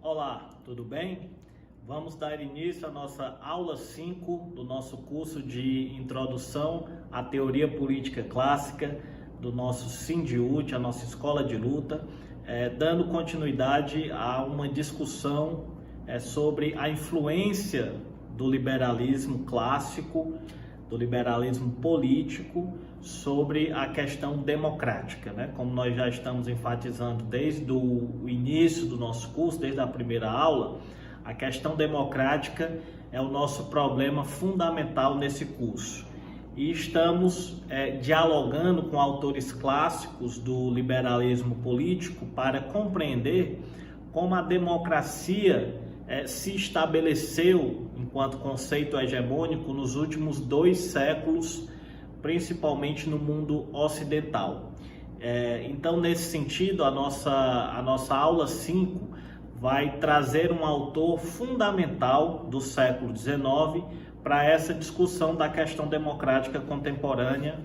Olá, tudo bem? Vamos dar início à nossa aula 5 do nosso curso de Introdução à Teoria Política Clássica do nosso SINDIUT, a nossa Escola de Luta, dando continuidade a uma discussão sobre a influência do liberalismo clássico, do liberalismo político, sobre a questão democrática, né? Como nós já estamos enfatizando desde o início do nosso curso, desde a primeira aula, a questão democrática é o nosso problema fundamental nesse curso. E estamos dialogando com autores clássicos do liberalismo político para compreender como a democracia se estabeleceu enquanto conceito hegemônico nos últimos 2 séculos, principalmente no mundo ocidental. Então, nesse sentido, a nossa aula 5 vai trazer um autor fundamental do século XIX para essa discussão da questão democrática contemporânea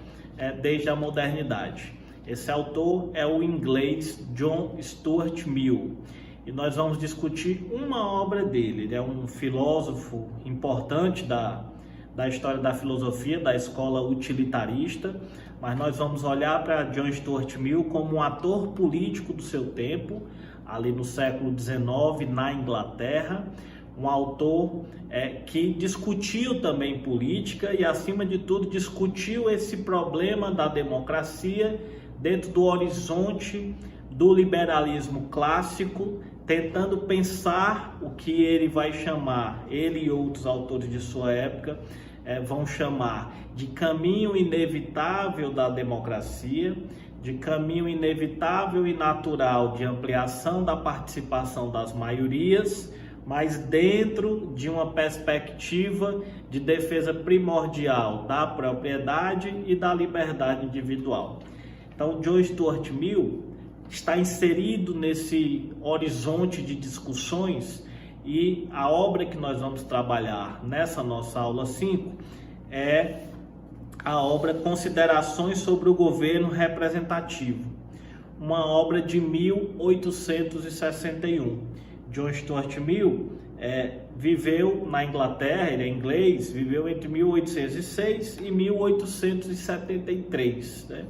desde a modernidade. Esse autor é o inglês John Stuart Mill. E nós vamos discutir uma obra dele. Ele é um filósofo importante da história da filosofia, da escola utilitarista, mas nós vamos olhar para John Stuart Mill como um ator político do seu tempo, ali no século XIX, na Inglaterra, um autor que discutiu também política e, acima de tudo, discutiu esse problema da democracia dentro do horizonte do liberalismo clássico, tentando pensar o que ele vai chamar, ele e outros autores de sua época, vão chamar de caminho inevitável da democracia, de caminho inevitável e natural de ampliação da participação das maiorias, mas dentro de uma perspectiva de defesa primordial da propriedade e da liberdade individual. Então, John Stuart Mill está inserido nesse horizonte de discussões, e a obra que nós vamos trabalhar nessa nossa aula 5 é a obra Considerações sobre o Governo Representativo, uma obra de 1861. John Stuart Mill viveu na Inglaterra, ele é inglês, viveu entre 1806 e 1873, né?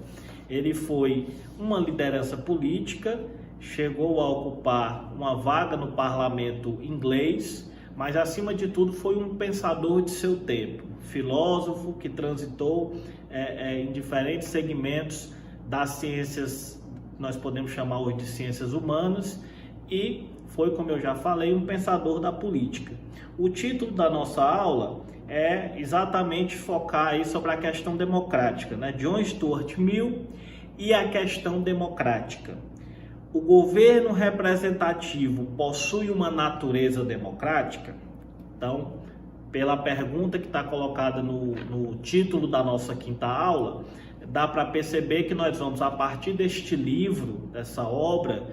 Ele foi uma liderança política, chegou a ocupar uma vaga no parlamento inglês, mas acima de tudo foi um pensador de seu tempo, filósofo que transitou em diferentes segmentos das ciências, nós podemos chamar hoje de ciências humanas, e foi, como eu já falei, um pensador da política. O título da nossa aula é exatamente focar aí sobre a questão democrática, né? John Stuart Mill e a questão democrática. O governo representativo possui uma natureza democrática? Então, pela pergunta que está colocada no título da nossa 5ª aula, dá para perceber que nós vamos, a partir deste livro, dessa obra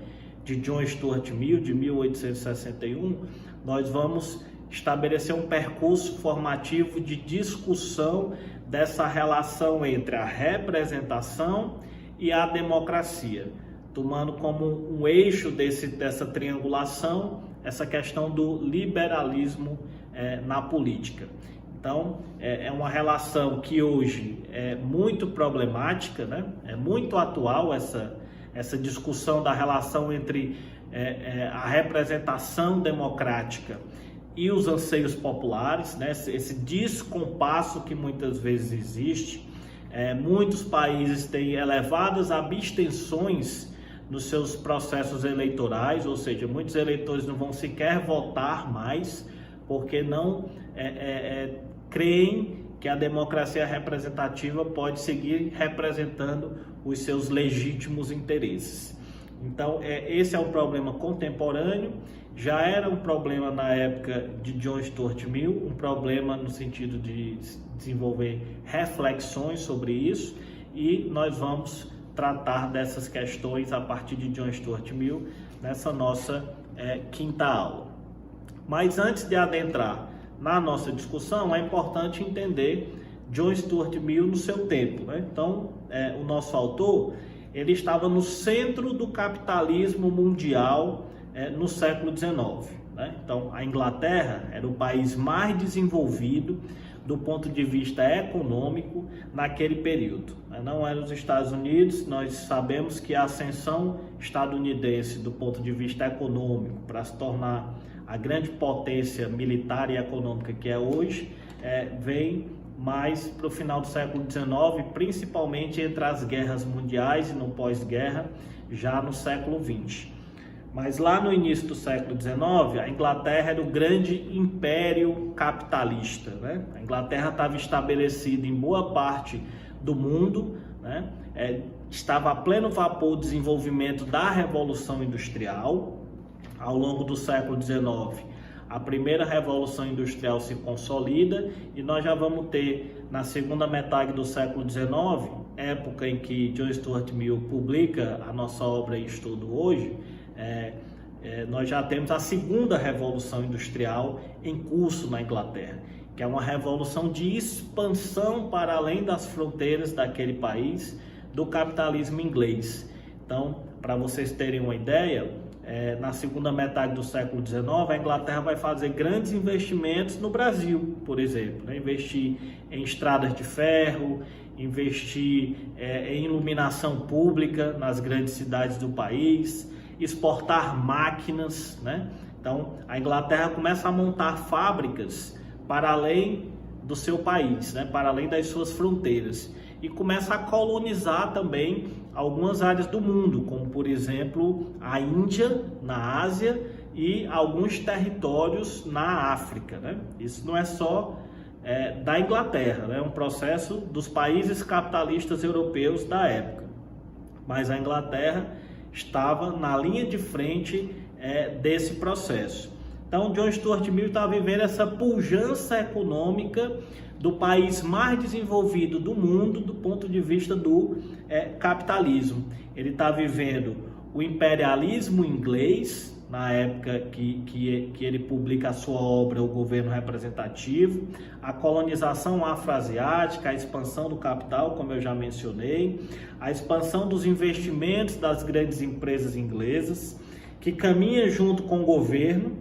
de John Stuart Mill, de 1861, nós vamos estabelecer um percurso formativo de discussão dessa relação entre a representação e a democracia, tomando como um eixo dessa triangulação essa questão do liberalismo na política. Então, é uma relação que hoje é muito problemática, né? É muito atual essa discussão da relação entre a representação democrática e os anseios populares, né? Esse descompasso que muitas vezes existe. Muitos países têm elevadas abstenções nos seus processos eleitorais, ou seja, muitos eleitores não vão sequer votar mais, porque não creem que a democracia representativa pode seguir representando os seus legítimos interesses. Então, esse é um problema contemporâneo, já era um problema na época de John Stuart Mill, um problema no sentido de desenvolver reflexões sobre isso, e nós vamos tratar dessas questões a partir de John Stuart Mill nessa nossa 5ª aula. Mas antes de adentrar na nossa discussão, é importante entender John Stuart Mill no seu tempo, né? Então, o nosso autor, ele estava no centro do capitalismo mundial no século XIX, né? Então, a Inglaterra era o país mais desenvolvido do ponto de vista econômico naquele período. Não eram os Estados Unidos. Nós sabemos que a ascensão estadunidense do ponto de vista econômico para se tornar a grande potência militar e econômica que é hoje, vem mais para o final do século XIX, principalmente entre as guerras mundiais e no pós-guerra, já no século XX. Mas lá no início do século XIX, a Inglaterra era o grande império capitalista, né? A Inglaterra estava estabelecida em boa parte do mundo, né? Estava a pleno vapor o desenvolvimento da Revolução Industrial. Ao longo do século XIX, a primeira Revolução Industrial se consolida e nós já vamos ter, na segunda metade do século XIX, época em que John Stuart Mill publica a nossa obra em estudo hoje, nós já temos a segunda Revolução Industrial em curso na Inglaterra, que é uma revolução de expansão para além das fronteiras daquele país, do capitalismo inglês. Então, para vocês terem uma ideia, na segunda metade do século XIX, a Inglaterra vai fazer grandes investimentos no Brasil, por exemplo, né? Investir em estradas de ferro, investir em iluminação pública nas grandes cidades do país, exportar máquinas, né? Então, a Inglaterra começa a montar fábricas para além do seu país, né? Para além das suas fronteiras, e começa a colonizar também algumas áreas do mundo, como por exemplo a Índia, na Ásia, e alguns territórios na África, né? Isso não é só da Inglaterra, né? É um processo dos países capitalistas europeus da época, mas a Inglaterra estava na linha de frente desse processo. Então, John Stuart Mill está vivendo essa pujança econômica do país mais desenvolvido do mundo do ponto de vista do capitalismo. Ele está vivendo o imperialismo inglês, na época que ele publica a sua obra O Governo Representativo, a colonização afroasiática, a expansão do capital, como eu já mencionei, a expansão dos investimentos das grandes empresas inglesas, que caminha junto com o governo.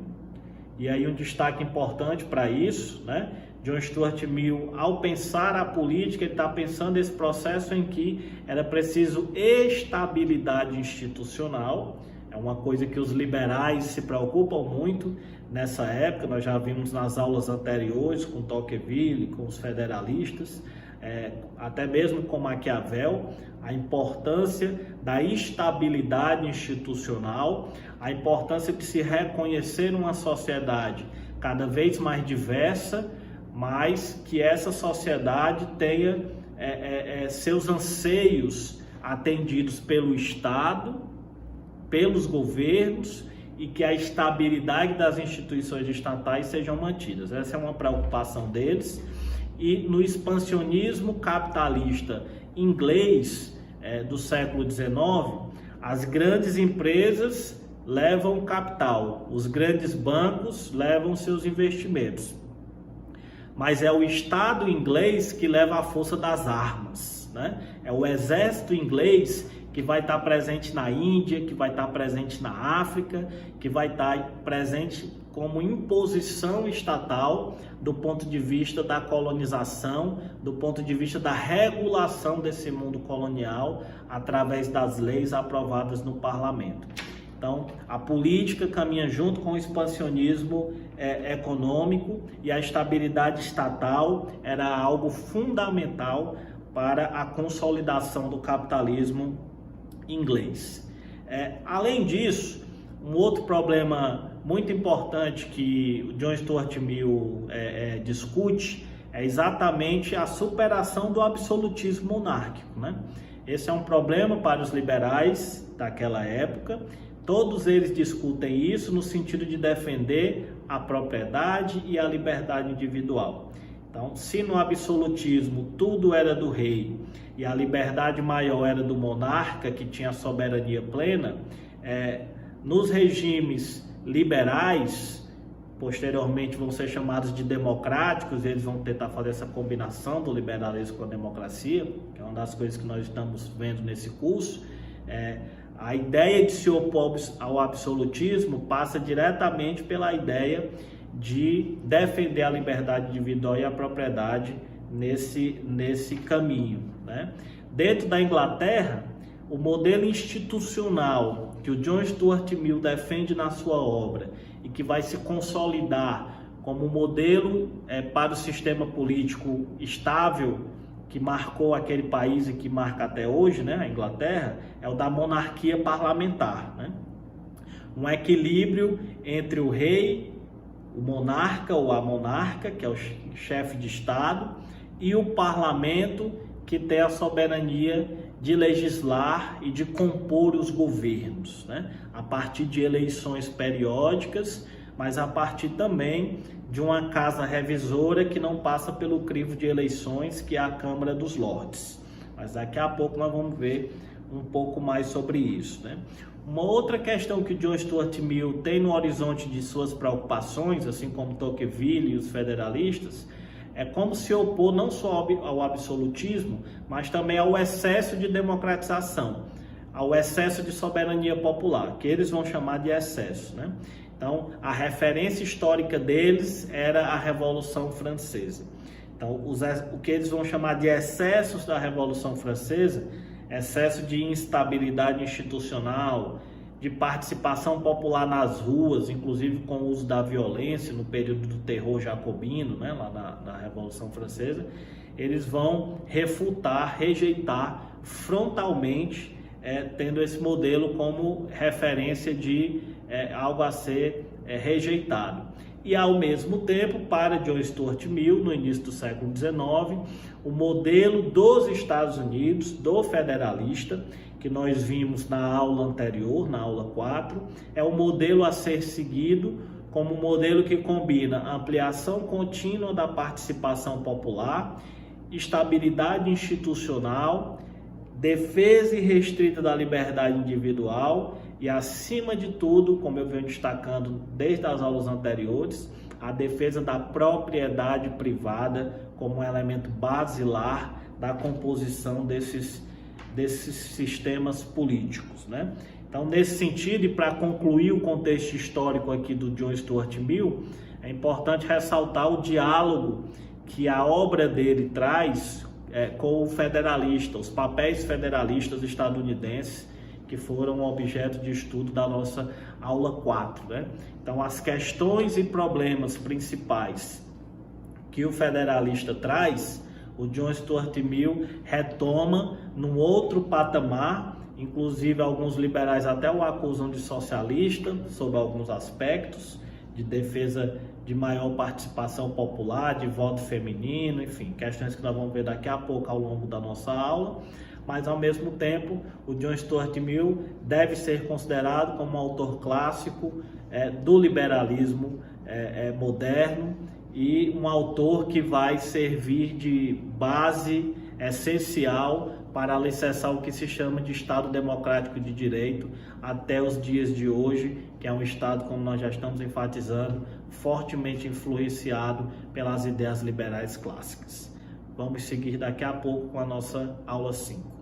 E aí um destaque importante para isso, né? John Stuart Mill, ao pensar a política, ele está pensando esse processo em que era preciso estabilidade institucional. É uma coisa que os liberais se preocupam muito nessa época. Nós já vimos nas aulas anteriores com Tocqueville, com os federalistas, até mesmo com Maquiavel, a importância da estabilidade institucional, a importância de se reconhecer uma sociedade cada vez mais diversa, mas que essa sociedade tenha seus anseios atendidos pelo Estado, pelos governos, e que a estabilidade das instituições estatais sejam mantidas. Essa é uma preocupação deles. E no expansionismo capitalista inglês do século XIX, as grandes empresas levam capital, os grandes bancos levam seus investimentos, mas é o Estado inglês que leva a força das armas, né? É o exército inglês que vai estar presente na Índia, que vai estar presente na África, que vai estar presente como imposição estatal do ponto de vista da colonização, do ponto de vista da regulação desse mundo colonial através das leis aprovadas no parlamento. Então, a política caminha junto com o expansionismo econômico, e a estabilidade estatal era algo fundamental para a consolidação do capitalismo inglês. Além disso, um outro problema muito importante que o John Stuart Mill discute é exatamente a superação do absolutismo monárquico, né? Esse é um problema para os liberais daquela época. Todos eles discutem isso no sentido de defender a propriedade e a liberdade individual. Então, se no absolutismo tudo era do rei e a liberdade maior era do monarca, que tinha a soberania plena, nos regimes liberais, posteriormente vão ser chamados de democráticos, eles vão tentar fazer essa combinação do liberalismo com a democracia, que é uma das coisas que nós estamos vendo nesse curso. A ideia de se opor ao absolutismo passa diretamente pela ideia de defender a liberdade individual e a propriedade nesse caminho, né? Dentro da Inglaterra, o modelo institucional que o John Stuart Mill defende na sua obra e que vai se consolidar como modelo para o sistema político estável que marcou aquele país e que marca até hoje, né, a Inglaterra, é o da monarquia parlamentar, né? Um equilíbrio entre o rei, o monarca ou a monarca, que é o chefe de Estado, e o parlamento, que tem a soberania de legislar e de compor os governos, né? A partir de eleições periódicas, mas a partir também de uma casa revisora que não passa pelo crivo de eleições, que é a Câmara dos Lordes. Mas daqui a pouco nós vamos ver um pouco mais sobre isso, né? Uma outra questão que John Stuart Mill tem no horizonte de suas preocupações, assim como Tocqueville e os federalistas, é como se opor não só ao absolutismo, mas também ao excesso de democratização, ao excesso de soberania popular, que eles vão chamar de excesso, né? Então, a referência histórica deles era a Revolução Francesa. Então, o que eles vão chamar de excessos da Revolução Francesa, excesso de instabilidade institucional, de participação popular nas ruas, inclusive com o uso da violência no período do terror jacobino, né, lá na Revolução Francesa, eles vão refutar, rejeitar frontalmente, tendo esse modelo como referência de algo a ser rejeitado. E ao mesmo tempo, para John Stuart Mill, no início do século XIX, o modelo dos Estados Unidos, do federalista, que nós vimos na aula anterior, na aula 4, é o modelo a ser seguido como um modelo que combina ampliação contínua da participação popular, estabilidade institucional, defesa irrestrita da liberdade individual e, acima de tudo, como eu venho destacando desde as aulas anteriores, a defesa da propriedade privada como um elemento basilar da composição desses sistemas políticos, né? Então, nesse sentido, e para concluir o contexto histórico aqui do John Stuart Mill, é importante ressaltar o diálogo que a obra dele traz com o federalista, os papéis federalistas estadunidenses, que foram objeto de estudo da nossa aula 4, né? Então, as questões e problemas principais que o federalista traz, o John Stuart Mill retoma num outro patamar, inclusive alguns liberais até o acusam de socialista, sob alguns aspectos, de defesa de maior participação popular, de voto feminino, enfim, questões que nós vamos ver daqui a pouco ao longo da nossa aula. Mas, ao mesmo tempo, o John Stuart Mill deve ser considerado como um autor clássico do liberalismo moderno e um autor que vai servir de base essencial para alicerçar o que se chama de Estado Democrático de Direito até os dias de hoje, que é um Estado, como nós já estamos enfatizando, fortemente influenciado pelas ideias liberais clássicas. Vamos seguir daqui a pouco com a nossa aula 5.